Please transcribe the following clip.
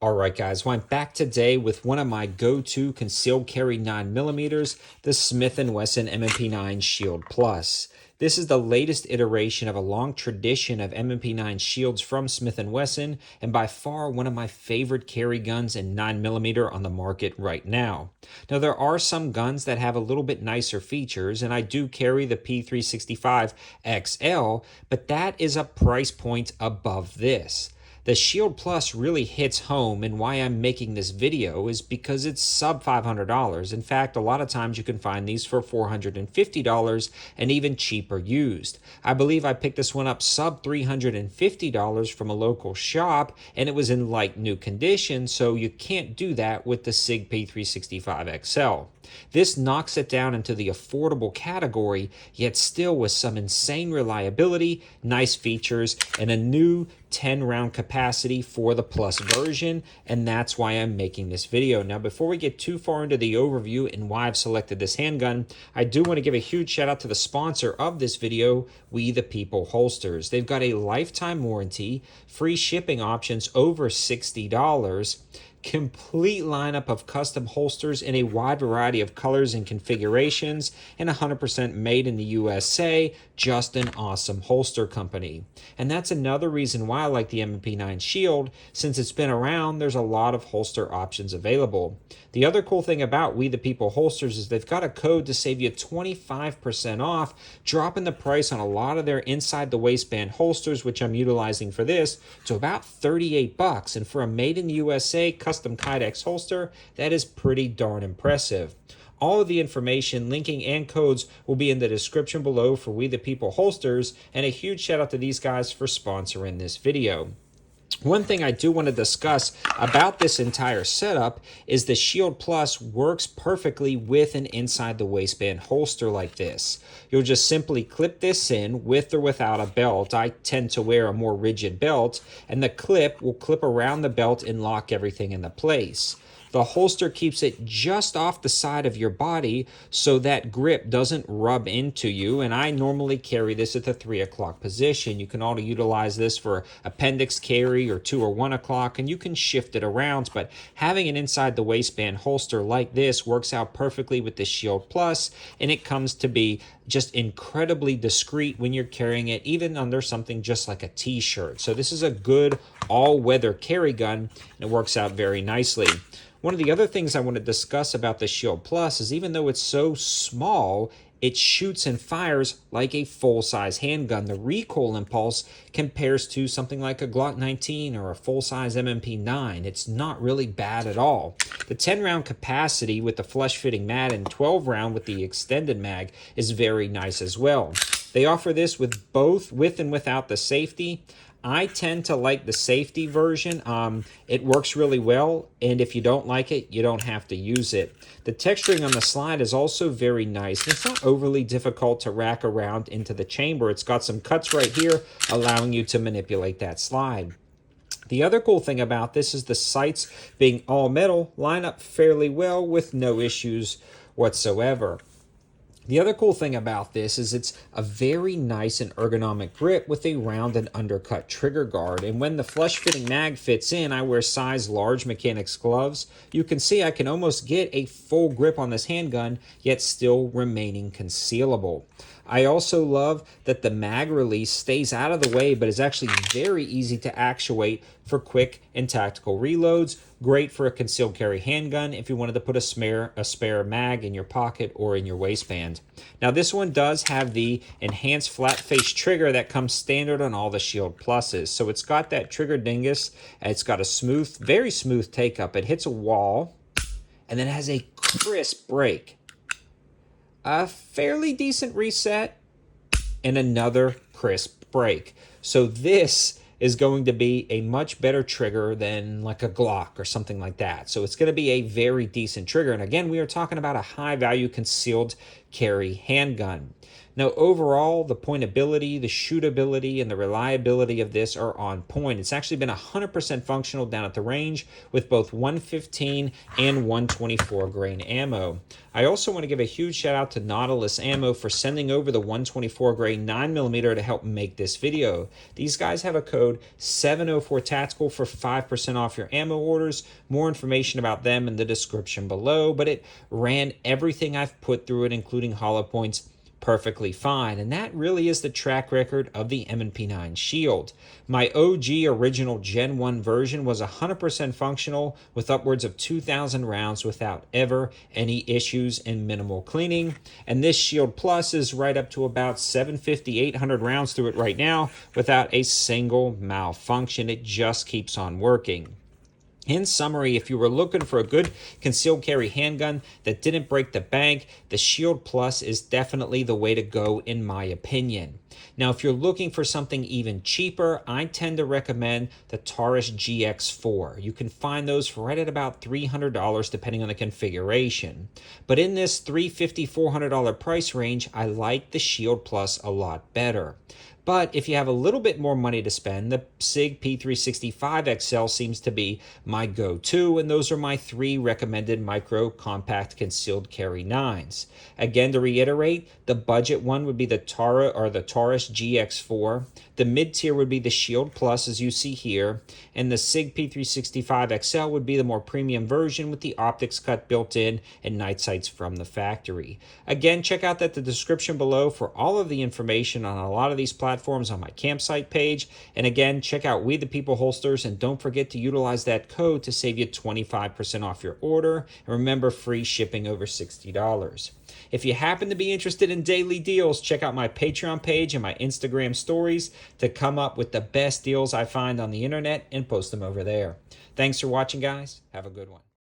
Alright guys, well I'm back today with one of my go-to concealed carry 9mm, the Smith & Wesson M&P9 Shield Plus. This is the latest iteration of a long tradition of M&P9 shields from Smith & Wesson, and by far one of my favorite carry guns in 9mm on the market right now. Now there are some guns that have a little bit nicer features, and I do carry the P365 XL, but that is a price point above this. The Shield Plus really hits home, and why I'm making this video is because it's sub $500. In fact, a lot of times you can find these for $450 and even cheaper used. I believe I picked this one up sub $350 from a local shop, and it was in like new condition, so you can't do that with the SIG P365 XL. This knocks it down into the affordable category, yet still with some insane reliability, nice features, and a new 10-round capacity for the Plus version, and that's why I'm making this video. Now, before we get too far into the overview and why I've selected this handgun, I do want to give a huge shout out to the sponsor of this video, We the People Holsters. They've got a lifetime warranty, free shipping options over $60, complete lineup of custom holsters in a wide variety of colors and configurations, and 100% made in the USA. Just an awesome holster company. And that's another reason why I like the M&P9 Shield. Since it's been around, there's a lot of holster options available. The other cool thing about We the People Holsters is they've got a code to save you 25% off, dropping the price on a lot of their inside the waistband holsters, which I'm utilizing for this, to about $38. And for a made in the USA custom Kydex holster, that is pretty darn impressive. All of the information, linking, and codes will be in the description below for We the People Holsters, and a huge shout out to these guys for sponsoring this video. One thing I do want to discuss about this entire setup is the Shield Plus works perfectly with an inside the waistband holster like this. You'll just simply clip this in with or without a belt. I tend to wear a more rigid belt, and the clip will clip around the belt and lock everything into place. The holster keeps it just off the side of your body so that grip doesn't rub into you, and I normally carry this at the 3 o'clock position. You can also utilize this for appendix carry or 2 or 1 o'clock, and you can shift it around, but having an inside the waistband holster like this works out perfectly with the Shield Plus, and it comes to be just incredibly discreet when you're carrying it, even under something just like a t-shirt. So this is a good all-weather carry gun, and it works out very nicely. One of the other things I want to discuss about the Shield Plus is even though it's so small, it shoots and fires like a full-size handgun. The recoil impulse compares to something like a Glock 19 or a full-size M&P9. It's not really bad at all. The 10-round capacity with the flush-fitting mag and 12-round with the extended mag is very nice as well. They offer this with both with and without the safety. I tend to like the safety version. It works really well, and if you don't like it, you don't have to use it. The texturing on the slide is also very nice, and it's not overly difficult to rack around into the chamber. It's got some cuts right here, allowing you to manipulate that slide. The other cool thing about this is the sights being all metal line up fairly well with no issues whatsoever. The other cool thing about this is it's a very nice and ergonomic grip with a round and undercut trigger guard. And when the flush-fitting mag fits in, I wear size large mechanics gloves. You can see I can almost get a full grip on this handgun, yet still remaining concealable. I also love that the mag release stays out of the way, but is actually very easy to actuate for quick and tactical reloads. Great for a concealed carry handgun if you wanted to put a spare mag in your pocket or in your waistband. Now this one does have the enhanced flat face trigger that comes standard on all the Shield Pluses. So it's got that trigger dingus, and it's got a smooth, very smooth take up. It hits a wall and then has a crisp break. A fairly decent reset, and another crisp break. So this is going to be a much better trigger than like a Glock or something like that. So it's going to be a very decent trigger. And again, we are talking about a high value concealed carry handgun. Now, overall, the pointability, the shootability, and the reliability of this are on point. It's actually been 100% functional down at the range with both 115 and 124 grain ammo. I also want to give a huge shout out to Nautilus Ammo for sending over the 124 grain 9mm to help make this video. These guys have a code 704 Tactical for 5% off your ammo orders. More information about them in the description below, but it ran everything I've put through it, including hollow points, perfectly fine, and that really is the track record of the M&P 9 Shield. My OG original Gen 1 version was 100% functional with upwards of 2,000 rounds without ever any issues and minimal cleaning, and this Shield Plus is right up to about 750, 800 rounds through it right now without a single malfunction. It just keeps on working. In summary, if you were looking for a good concealed carry handgun that didn't break the bank, the Shield Plus is definitely the way to go in my opinion. Now, if you're looking for something even cheaper, I tend to recommend the Taurus GX4. You can find those right at about $300 depending on the configuration. But in this $350, $400 price range, I like the Shield Plus a lot better. But if you have a little bit more money to spend, the SIG P365 XL seems to be my go-to, and those are my 3 recommended micro compact concealed carry 9s. Again, to reiterate, the budget one would be the Taurus GX4. The mid-tier would be the Shield Plus, as you see here, and the SIG P365 XL would be the more premium version with the optics cut built in and night sights from the factory. Again, check out the description below for all of the information on a lot of these platforms on my Campsite page. And again, check out We the People holsters, and don't forget to utilize that code to save you 25% off your order. And remember, free shipping over $60. If you happen to be interested in daily deals, check out my Patreon page and my Instagram stories to come up with the best deals I find on the internet and post them over there. Thanks for watching, guys. Have a good one.